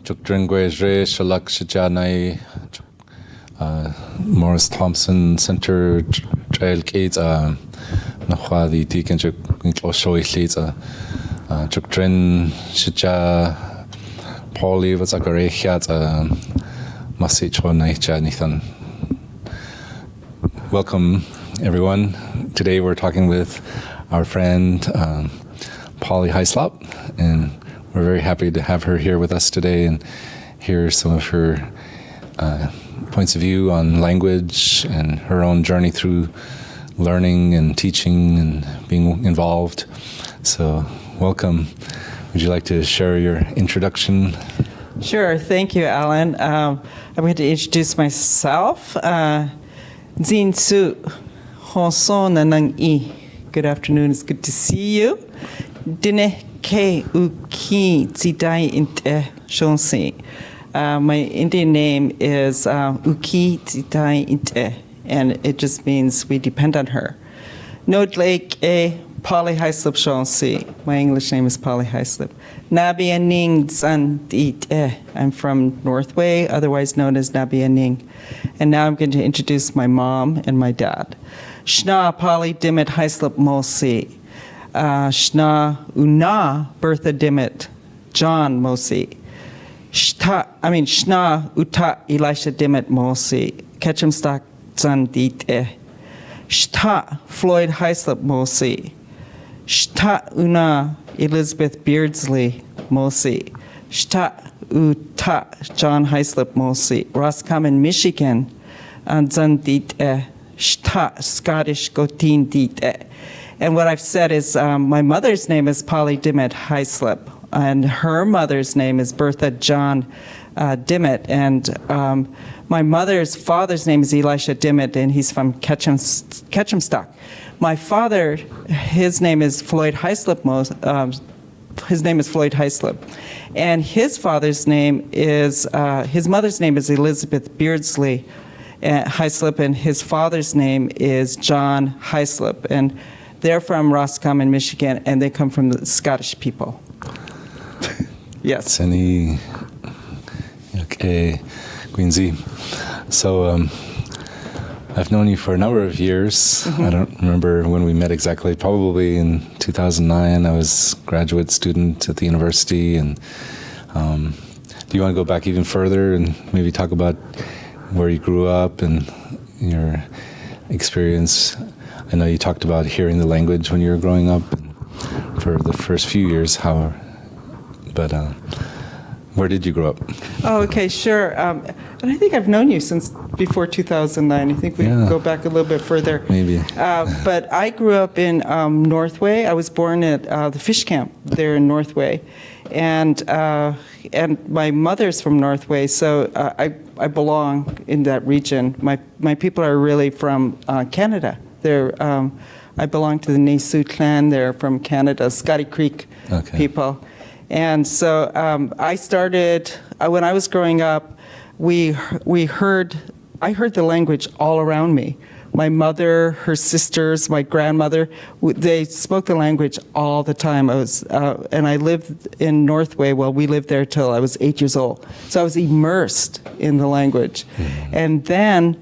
Chukdringwe Shalak Shijanai Morris Thompson Center Trail Gates Nahwa the Deacon Osho Leads Chukdrin Shija Paulie was a Garehiat Masicho Naicha Nathan. Welcome everyone. Today we're talking with our friend Polly Hyslop, and we're very happy to have her here with us today and hear some of her points of view on language and her own journey through learning and teaching and being involved. So welcome. Would you like to share your introduction? Sure. Thank you, Alan. I'm going to introduce myself. Zin Su Honson Nanang. Good afternoon. It's good to see you. Dine ke uki zidai inte shonsi. My Indian name is Uki zidai inte, and it just means we depend on her. Nod Lake e Polly Hyslop shonsi. My English name is Polly Hyslop. Nabia Ning Zan Dit. I'm from Northway, otherwise known as Nabia Ning. And now I'm going to introduce my mom and my dad. Shna Polly Dimit Hyslop Mosi. Shna Una Bertha Dimit John Mosi. Shna Uta Elisha Dimit Mosi. Ketchum Stock Zan Dit. Shta Floyd Hyslop Mosi. Shta Una Elizabeth Beardsley Mosi. Shta Uta John Hyslop Mosi. Roscommon, Michigan. And Zan Dit. Shta Scottish Gotin Dit. And what I've said is my mother's name is Polly Dimit Hyslop, and her mother's name is Bertha John Dimit, and my mother's father's name is Elisha Dimit, and he's from Ketchumstock. My father, his name is Floyd Hyslop. His name is Floyd Hyslop, and his father's name is his mother's name is Elizabeth Beardsley Hyslop, and his father's name is John Hyslop, and they're from Roscommon, Michigan, and they come from the Scottish people. Yes. Okay, Quincy. So I've known you for a number of years. Mm-hmm. I don't remember when we met exactly. Probably in 2009. I was a graduate student at the university. And do you want to go back even further and maybe talk about where you grew up and your experience? I know you talked about hearing the language when you were growing up and for the first few years, but where did you grow up? Oh, okay, sure. And I think I've known you since before 2009. I think we can go back a little bit further. Maybe. But I grew up in Northway. I was born at the fish camp there in Northway. And my mother's from Northway, so I belong in that region. My people are really from Canada. I belong to the Nassau clan. They're from Canada, Scotty Creek people. And so I started, when I was growing up, I heard the language all around me. My mother, her sisters, my grandmother, they spoke the language all the time. And I lived in Northway. Well, we lived there till I was 8 years old. So I was immersed in the language. Mm-hmm. And then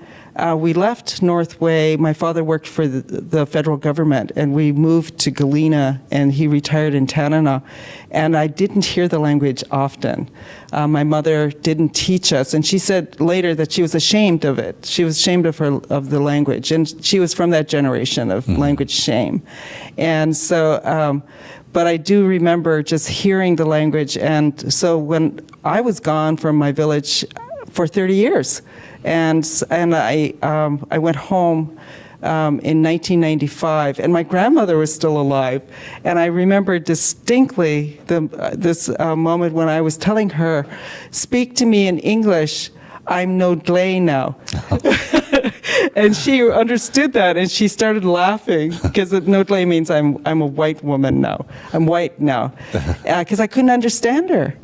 we left Northway. My father worked for the federal government, and we moved to Galena, and he retired in Tanana. And I didn't hear the language often. My mother didn't teach us, and she said later that she was ashamed of it. She was ashamed of the language, and she was from that generation of language shame. And so, but I do remember just hearing the language. And so when I was gone from my village for 30 years, and I went home in 1995, and my grandmother was still alive. And I remember distinctly this moment when I was telling her, "Speak to me in English. I'm no glay now." And she understood that, and she started laughing, because no glay means I'm a white woman now. I'm white now, because I couldn't understand her.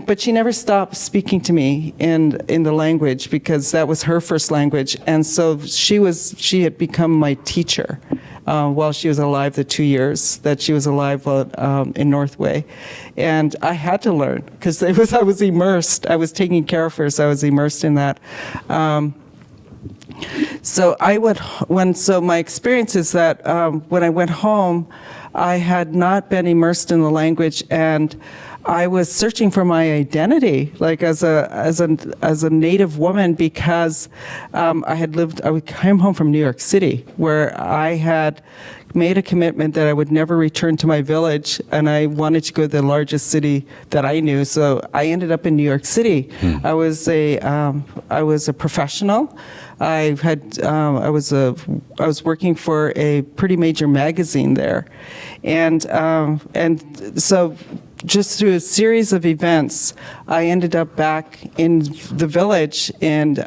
But she never stopped speaking to me in the language, because that was her first language. And so she had become my teacher while she was alive, the 2 years that she was alive in Northway. And I had to learn because I was immersed. I was taking care of her, so I was immersed in that. So my experience is that when I went home, I had not been immersed in the language, and I was searching for my identity, like as a Native woman, because I came home from New York City, where I had made a commitment that I would never return to my village, and I wanted to go to the largest city that I knew. So I ended up in New York City. I was a professional. I was working for a pretty major magazine there, and so just through a series of events, I ended up back in the village, and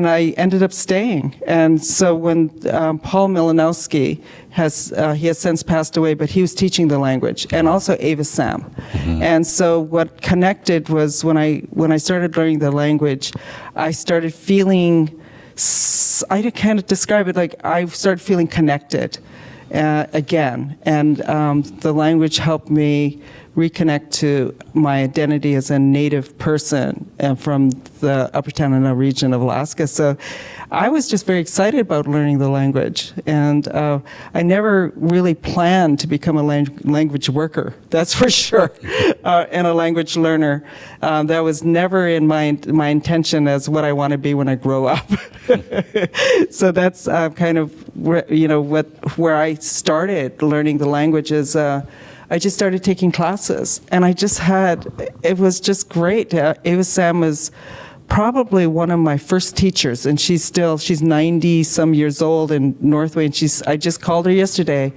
I ended up staying. And so when Paul Milanowski he has since passed away, but he was teaching the language, and also Ava Sam. And so what connected was when I started learning the language, I started feeling, I kind of describe it like I started feeling connected again. And the language helped me reconnect to my identity as a Native person from the Upper Tanana region of Alaska. So I was just very excited about learning the language. And I never really planned to become a language worker, that's for sure, and a language learner. That was never in my intention as what I want to be when I grow up. So that's kind of where I started learning the languages. I just started taking classes, and it was just great. Ava Sam was probably one of my first teachers, and she's 90 some years old in Northway, and I just called her yesterday,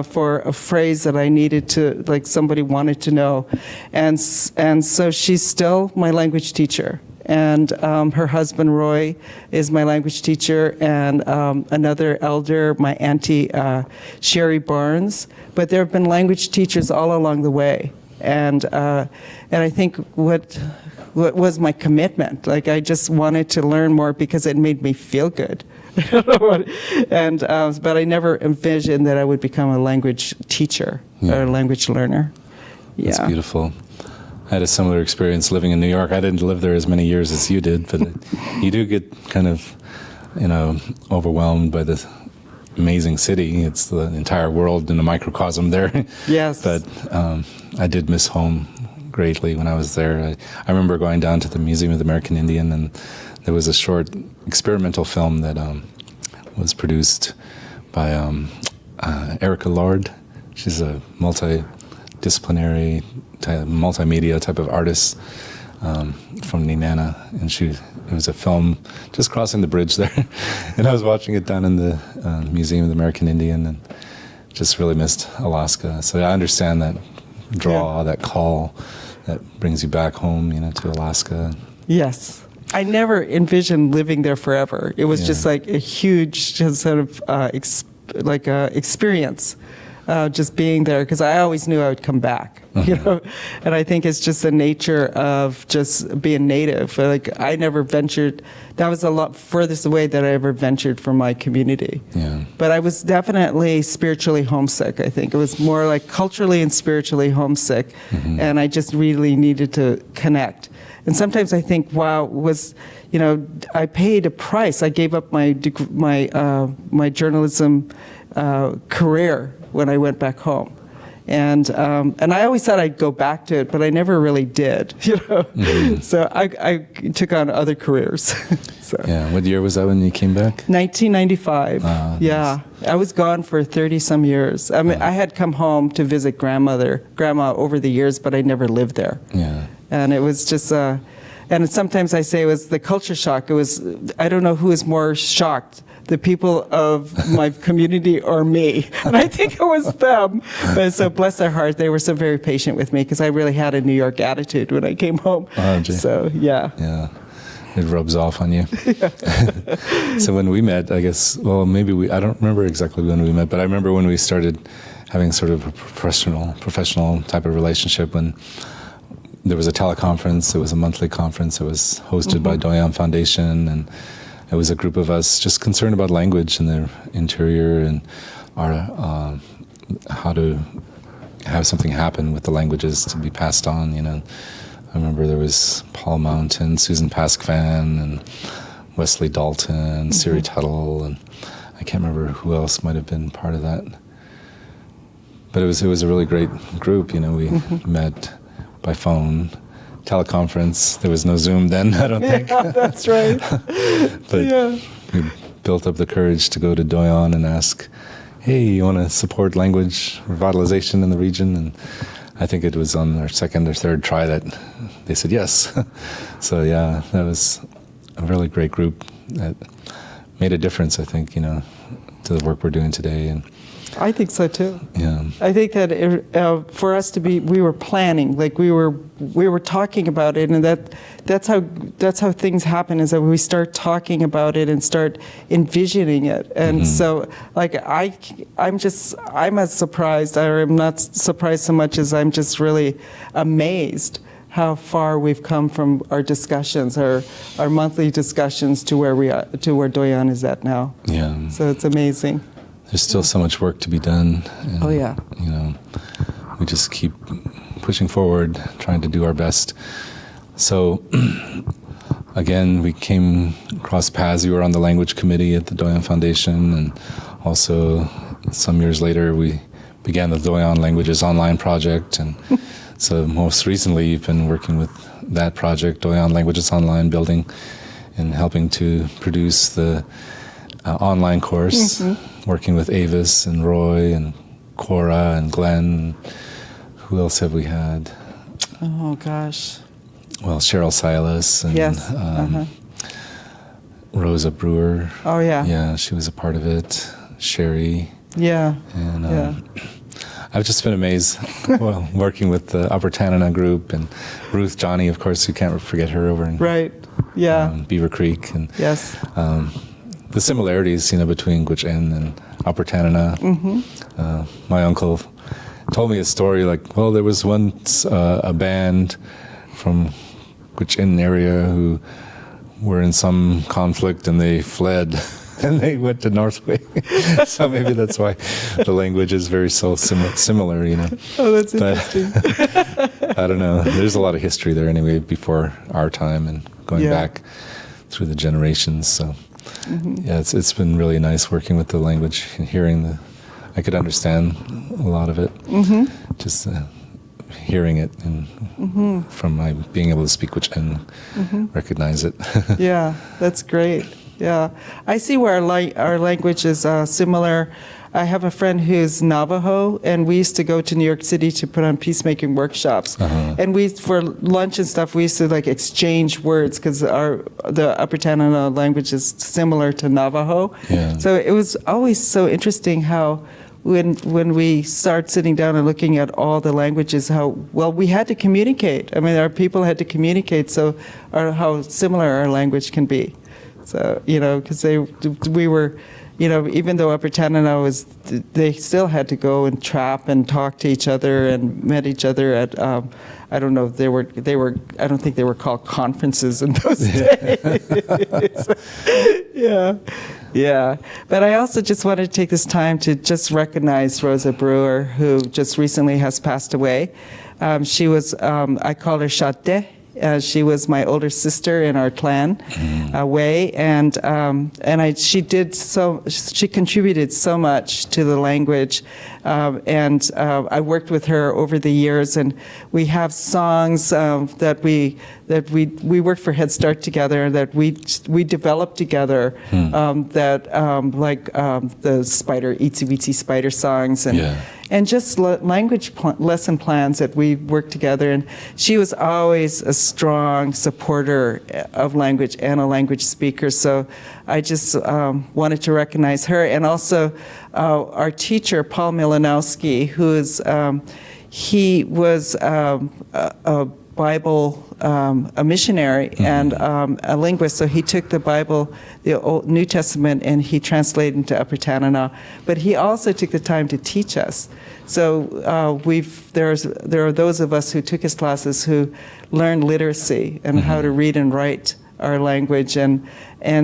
for a phrase that I needed to, like somebody wanted to know. And so she's still my language teacher. And her husband, Roy, is my language teacher, and another elder, my auntie, Sherry Barnes. But there have been language teachers all along the way. And I think what was my commitment, like I just wanted to learn more because it made me feel good. But I never envisioned that I would become a language teacher or a language learner. Yeah. That's beautiful. I had a similar experience living in New York. I didn't live there as many years as you did, but you do get kind of, overwhelmed by this amazing city. It's the entire world in a microcosm there. Yes. But I did miss home greatly when I was there. I remember going down to the Museum of the American Indian, and there was a short experimental film that was produced by Erica Lord. She's a multidisciplinary, multimedia type of artist from Tanana, and it was a film just crossing the bridge there, and I was watching it down in the Museum of the American Indian, and just really missed Alaska. So I understand that draw, that call that brings you back home, to Alaska. Yes. I never envisioned living there forever. It was just like a huge sort of experience. Just being there, because I always knew I would come back, and I think it's just the nature of just being Native. Like I never ventured, that was a lot furthest away that I ever ventured from my community. Yeah. But I was definitely spiritually homesick, I think. It was more like culturally and spiritually homesick, and I just really needed to connect. And sometimes I think, wow, I paid a price. I gave up my journalism career when I went back home, and I always thought I'd go back to it, but I never really did. So I took on other careers. So. Yeah. What year was that when you came back? 1995. Yeah, nice. I was gone for 30 some years. I mean, I had come home to visit grandma over the years, but I never lived there. Yeah. And it was just, and sometimes I say it was the culture shock. It was, I don't know who is more shocked, the people of my community or me. And I think it was them. But so bless their heart, they were so very patient with me because I really had a New York attitude when I came home. Oh, gee. So, yeah. Yeah. It rubs off on you. So when we met, I guess, well, maybe I don't remember exactly when we met, but I remember when we started having sort of a professional type of relationship when there was a teleconference. It was a monthly conference. It was hosted by Doyon Foundation, and it was a group of us just concerned about language and the interior and our how to have something happen with the languages to be passed on. I remember there was Paul Mountain, Susan Paskvan, and Wesley Dalton, Siri Tuttle, and I can't remember who else might have been part of that. But it was a really great group. We met by phone, teleconference. There was no Zoom then, I don't think. Yeah, that's right. But we built up the courage to go to Doyon and ask, hey, you want to support language revitalization in the region? And I think it was on our second or third try that they said yes. So yeah, that was a really great group that made a difference, I think, to the work we're doing today. And I think so too. yeah, I think that for us to be, we were planning, like we were talking about it, and that's how things happen, is that we start talking about it and start envisioning it. And so, like I'm as surprised, or I'm not surprised so much as I'm just really amazed how far we've come from our discussions, our monthly discussions, to where we are, to where Doyon is at now. yeah. So it's amazing. There's still so much work to be done. And, Oh, yeah. We just keep pushing forward, trying to do our best. So, again, we came across paths. You were on the language committee at the Doyon Foundation, and also some years later we began the Doyon Languages Online project. And so most recently you've been working with that project, Doyon Languages Online, building and helping to produce the online course, working with Avis and Roy and Cora and Glenn. Who else have we had? Oh gosh. Well, Cheryl Silas and Yes. Rosa Brewer. Oh yeah. Yeah, she was a part of it. Sherry. Yeah. And Yeah. I've just been amazed, well, working with the Upper Tanana group and Ruth Johnny, of course, you can't forget her over in Right. Yeah. Beaver Creek. And Yes. the similarities, between Gwich'in and Upper Tanana. My uncle told me a story like, well, there was once a band from Gwich'in area who were in some conflict and they fled and they went to Northway. So maybe that's why the language is very similar. Oh, that's But interesting. I don't know. There's a lot of history there anyway before our time and going Yeah. back through the generations. So yeah, it's been really nice working with the language and hearing I could understand a lot of it. Just hearing it and from my being able to speak which and recognize it. Yeah, that's great. Yeah, I see where our language is similar. I have a friend who's Navajo, and we used to go to New York City to put on peacemaking workshops. And for lunch and stuff, we used to exchange words because the Upper Tanana language is similar to Navajo. Yeah. So it was always so interesting how when we start sitting down and looking at all the languages, how well we had to communicate. I mean, our people had to communicate, so how similar our language can be. So, because we were, even though Upper Tanana they still had to go and trap and talk to each other and met each other at, I don't know, I don't think they were called conferences in those days. Yeah. But I also just wanted to take this time to just recognize Rosa Brewer, who just recently has passed away. She was, I call her Shate. She was my older sister in our clan way, and she contributed so much to the language, and I worked with her over the years, and we have songs that we worked for Head Start together, that we developed together, like the spider, Itsy Weetsy Spider songs, and just language lesson plans that we worked together. And she was always a strong supporter of language and a language speaker. So I just wanted to recognize her. And also our teacher, Paul Milanowski, he was a Bible, a missionary and a linguist. So he took the Bible, the Old New Testament, and he translated into Upper Tanana. But he also took the time to teach us. So there are those of us who took his classes who learned literacy and how to read and write our language, and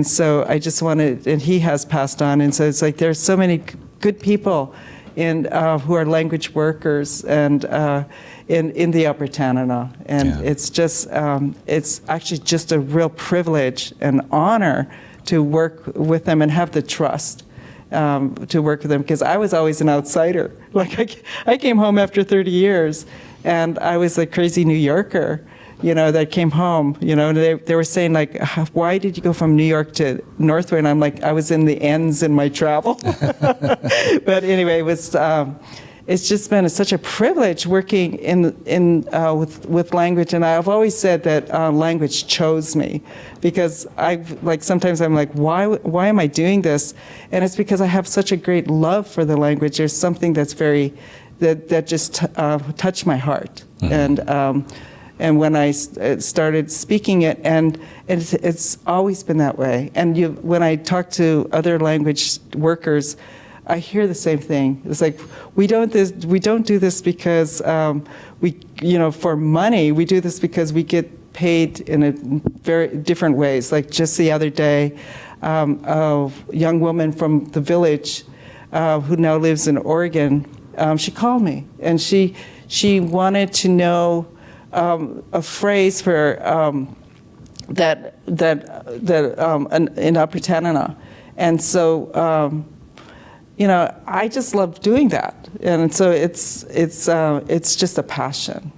so I just wanted, and he has passed on, and so it's like there's so many good people who are language workers and in the Upper Tanana, and it's just it's actually just a real privilege and honor to work with them and have the trust to work with them, because I was always an outsider. Like I came home after 30 years, and I was a crazy New Yorker, that came home, and they were saying, like, why did you go from New York to Northway? And I'm like, I was in the ends in my travel. But anyway, it's just been such a privilege working with language, and I've always said that language chose me, because sometimes I'm like, why am I doing this? And it's because I have such a great love for the language. There's something that's that just touched my heart, and when I started speaking it, and it's always been that way. And when I talk to other language workers, I hear the same thing. It's like, we don't do this because for money. We do this because we get paid in a very different ways. Like just the other day, a young woman from the village who now lives in Oregon, she called me, and she wanted to know a phrase for that in Upper Tanana, and so. I just love doing that, and so it's just a passion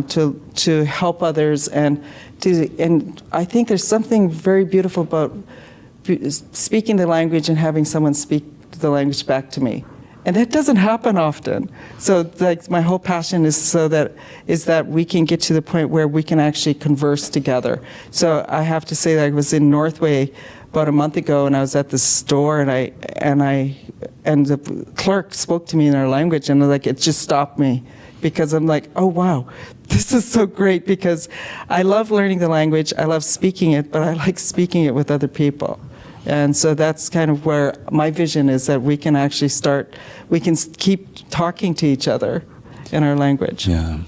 to help others, and I think there's something very beautiful about speaking the language and having someone speak the language back to me, and that doesn't happen often. So like my whole passion is that we can get to the point where we can actually converse together. So I have to say that I was in Northway about a month ago, and I was at the store, and the clerk spoke to me in our language, and it just stopped me, because I'm like, oh wow, this is so great, because I love learning the language, I love speaking it, but I like speaking it with other people. And so that's kind of where my vision is, that we can actually we can keep talking to each other in our language. Yeah.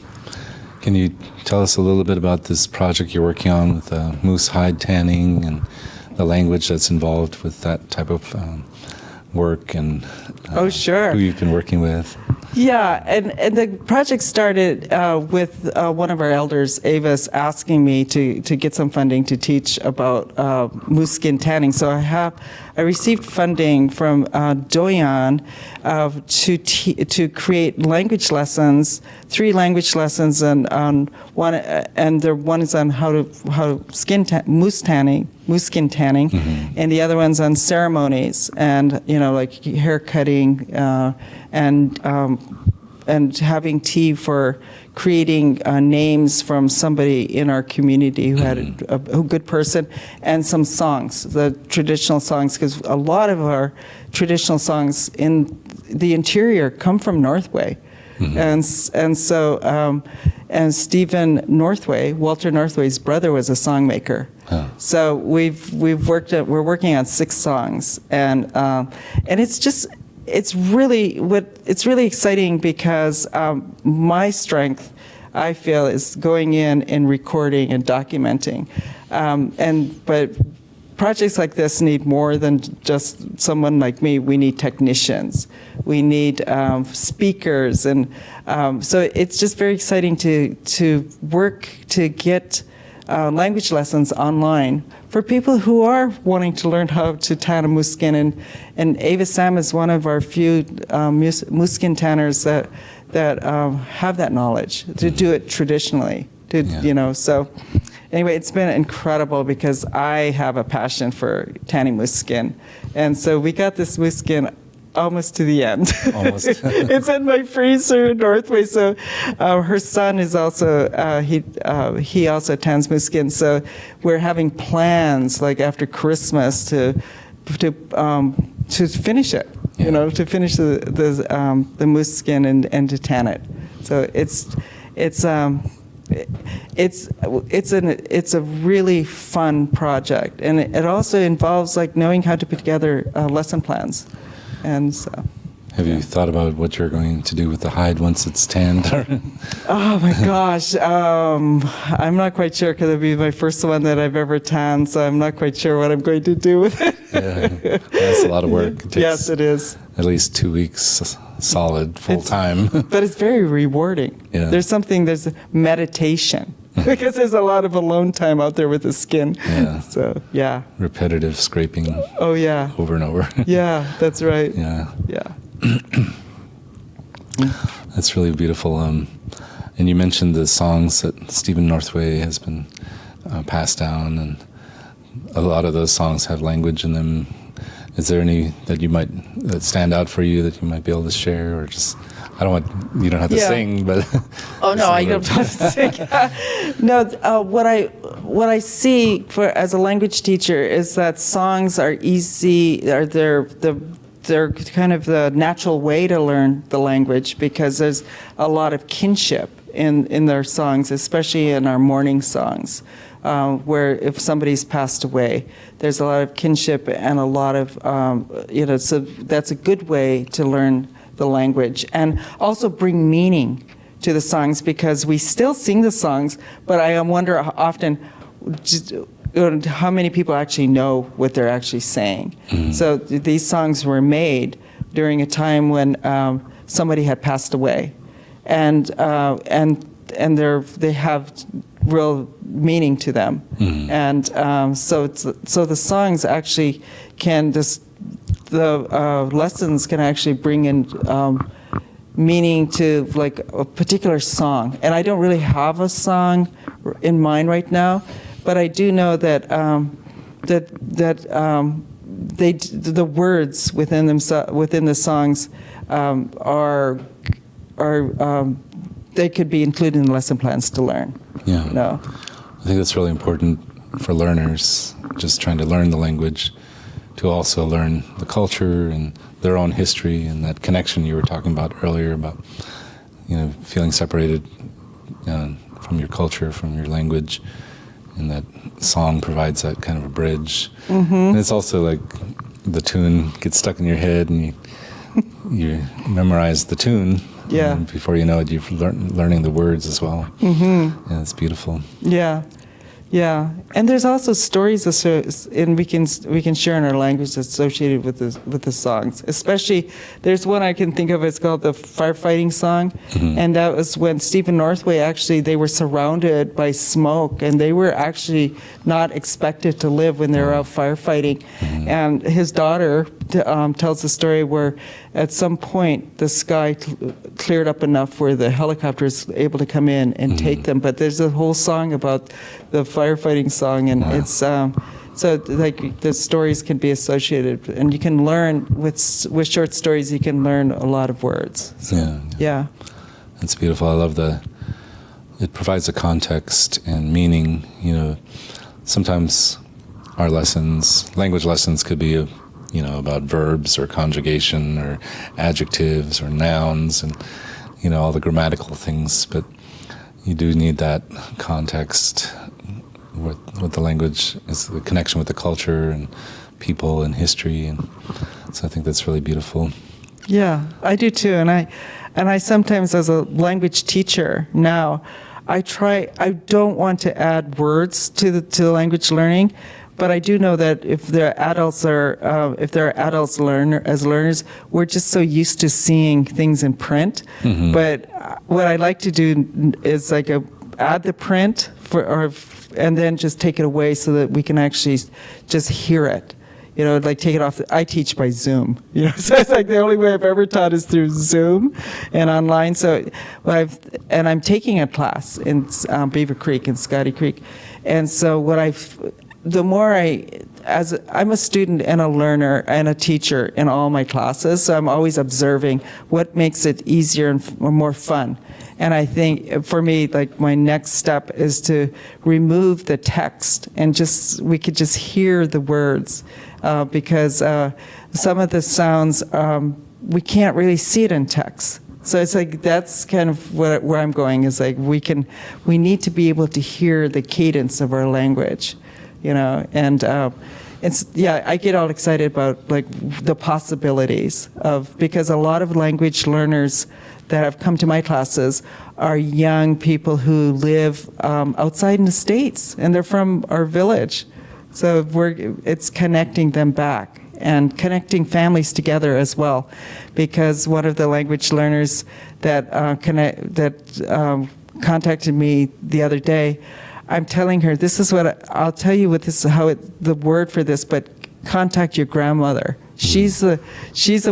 Can you tell us a little bit about this project you're working on with moose hide tanning and the language that's involved with that type of work, and sure, who you've been working with? Yeah, and the project started with one of our elders, Avis, asking me to get some funding to teach about moose skin tanning. So I received funding from Doyan to create language lessons, 3 language lessons, and one is on how to moose skin tanning, and the other one's on ceremonies, and like hair cutting, and having tea for creating names from somebody in our community who had a good person, and some songs, the traditional songs, because a lot of our traditional songs in the interior come from Northway. And so Stephen Northway, Walter Northway's brother, was a songmaker. So we're working on 6 songs, and it's really exciting, because my strength, I feel, is going in and recording and documenting, but projects like this need more than just someone like me. We need technicians, we need speakers, and so it's just very exciting to work to get language lessons online for people who are wanting to learn how to tan a moose skin. And Ava Sam is one of our few moose skin tanners that have that knowledge to do it traditionally. So anyway, it's been incredible, because I have a passion for tanning moose skin, and so we got this moose skin almost to the end. Almost. It's in my freezer in Northway. So her son is also he also tans moose skin. So we're having plans, like after Christmas, to finish it. To finish the moose skin and to tan it. So it's a really fun project, and it also involves like knowing how to put together lesson plans. And so, Have you thought about what you're going to do with the hide once it's tanned? Oh my gosh, I'm not quite sure because it'll be my first one that I've ever tanned, so I'm not quite sure what I'm going to do with it. Yeah, that's a lot of work. It takes Yes, it is. at least 2 weeks solid, full time. But it's very rewarding. Yeah. There's meditation because there's a lot of alone time out there with the skin. Yeah. So, yeah. Repetitive scraping Oh, yeah. over and over. Yeah, that's right. Yeah. Yeah. That's really beautiful. And you mentioned the songs that Stephen Northway has been passed down, and a lot of those songs have language in them. Is there any that stand out for you that you might be able to share, or just you don't have to Yeah. sing, but Oh no, I don't want to sing. No, what I see as a language teacher is that songs are easy. They're kind of the natural way to learn the language because there's a lot of kinship in their songs, especially in our mourning songs, where if somebody's passed away, there's a lot of kinship and a lot of so that's a good way to learn the language and also bring meaning to the songs because we still sing the songs, but I wonder often how many people actually know what they're actually saying. Mm-hmm. So these songs were made during a time when somebody had passed away, and they have real meaning to them, mm-hmm. And so the songs actually can the lessons can actually bring in meaning to like a particular song. And I don't really have a song in mind right now, but I do know that the words within the songs are they could be included in lesson plans to learn. Yeah. No. I think that's really important for learners, just trying to learn the language, to also learn the culture and their own history and that connection you were talking about earlier about, feeling separated from your culture, from your language, and that song provides that kind of a bridge. Mm-hmm. And it's also like the tune gets stuck in your head and you memorize the tune. Yeah. And before you know it, you've learning the words as well. Mm-hmm. Yeah, it's beautiful. Yeah. Yeah, and there's also stories, and we can share in our language associated with the songs. Especially, there's one I can think of. It's called the firefighting song, mm-hmm. and that was when Stephen Northway they were surrounded by smoke, and they were actually not expected to live when they were out firefighting. Mm-hmm. And his daughter tells the story where at some point the sky cleared up enough where the helicopter is able to come in and mm-hmm. take them. But there's a whole song about the firefighting song, and wow. It's so like the stories can be associated, and you can learn with short stories. You can learn a lot of words. So, yeah, that's beautiful. I love it provides a context and meaning. Sometimes our language lessons could be about verbs or conjugation or adjectives or nouns and all the grammatical things, but you do need that context with the language, is the connection with the culture and people and history, and so I think that's really beautiful. Yeah, I do too, and I sometimes, as a language teacher now, I don't want to add words to the language learning, but I do know that if there are adults learners, we're just so used to seeing things in print. Mm-hmm. But what I like to do is add the print and then just take it away so that we can actually just hear it. Take it off. I teach by Zoom. So it's like the only way I've ever taught is through Zoom and online. So I'm taking a class in Beaver Creek and Scotty Creek, and so I'm a student and a learner and a teacher in all my classes, so I'm always observing what makes it easier and more fun. And I think for me, my next step is to remove the text and we could just hear the words, because some of the sounds, we can't really see it in text. So it's that's kind of where I'm going, is we need to be able to hear the cadence of our language. And I get all excited about like the possibilities of, because a lot of language learners that have come to my classes are young people who live outside in the States, and they're from our village. So it's connecting them back and connecting families together as well, because one of the language learners that contacted me the other day, I'm telling her, this is what I'll tell you. What this is how the word for this, but contact your grandmother. She's the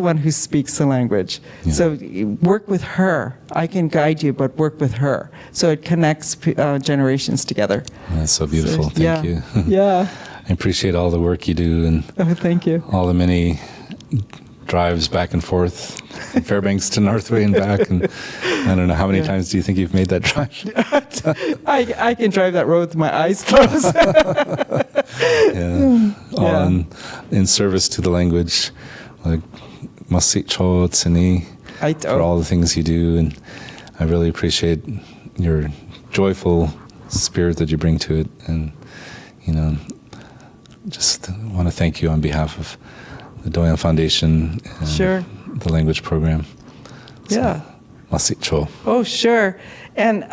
one who speaks the language. Yeah. So work with her. I can guide you, but work with her. So it connects generations together. That's so beautiful. So, Thank you. Yeah. I appreciate all the work you do and thank you. All the many drives back and forth from Fairbanks to Northway and back. And I don't know, how many times do you think you've made that drive? I can drive that road with my eyes closed. All in service to the language, like Masicho Tsini, for all the things you do. And I really appreciate your joyful spirit that you bring to it. And, just want to thank you on behalf of the Doyon Foundation and the language program. So, Masicho. Oh, sure. And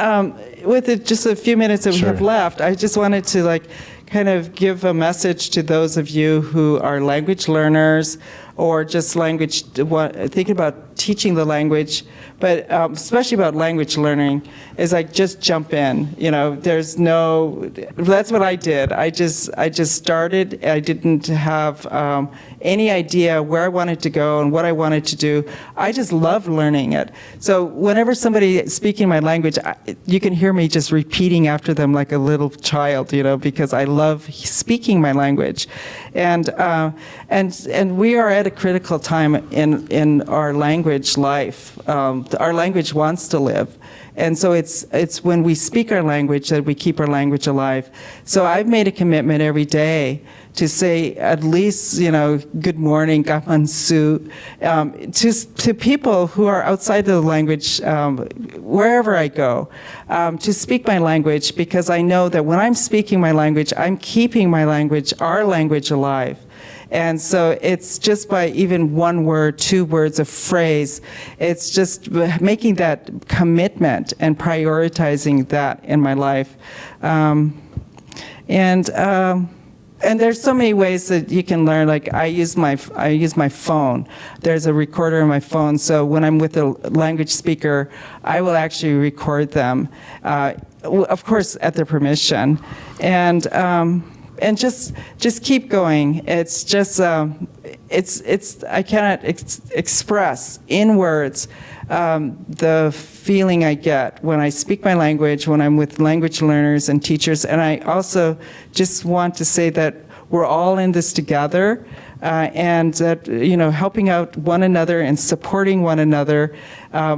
with just a few minutes that we have left, I just wanted to kind of give a message to those of you who are language learners or just thinking about teaching the language, but especially about language learning, is just jump in. There's that's what I did. I just started. I didn't have any idea where I wanted to go and what I wanted to do. I just loved learning it. So whenever somebody is speaking my language, you can hear me just repeating after them like a little child, because I love speaking my language. And we are at a critical time in our language life. Our language wants to live. And so it's when we speak our language that we keep our language alive. So I've made a commitment every day to say at least, good morning, kapansu, to people who are outside the language, wherever I go, to speak my language, because I know that when I'm speaking my language, I'm keeping my language, our language, alive. And so it's just by even one word, 2 words, a phrase, it's just making that commitment and prioritizing that in my life. And there's so many ways that you can learn. Like I use my phone. There's a recorder in my phone, so when I'm with a language speaker, I will actually record them, of course at their permission, and just keep going. It's just I cannot express in words the feeling I get when I speak my language, when I'm with language learners and teachers. And I also just want to say that we're all in this together, and that helping out one another and supporting one another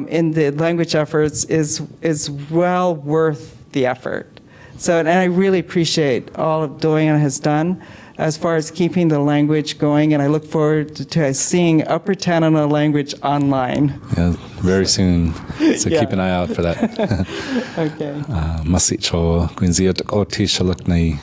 in the language efforts is well worth the effort. So, and I really appreciate all of Doyon has done as far as keeping the language going, and I look forward to seeing Upper Tanana language online. Yeah, very soon. So keep an eye out for that. Okay. Masicho, Quinzia Oti Shaluknai.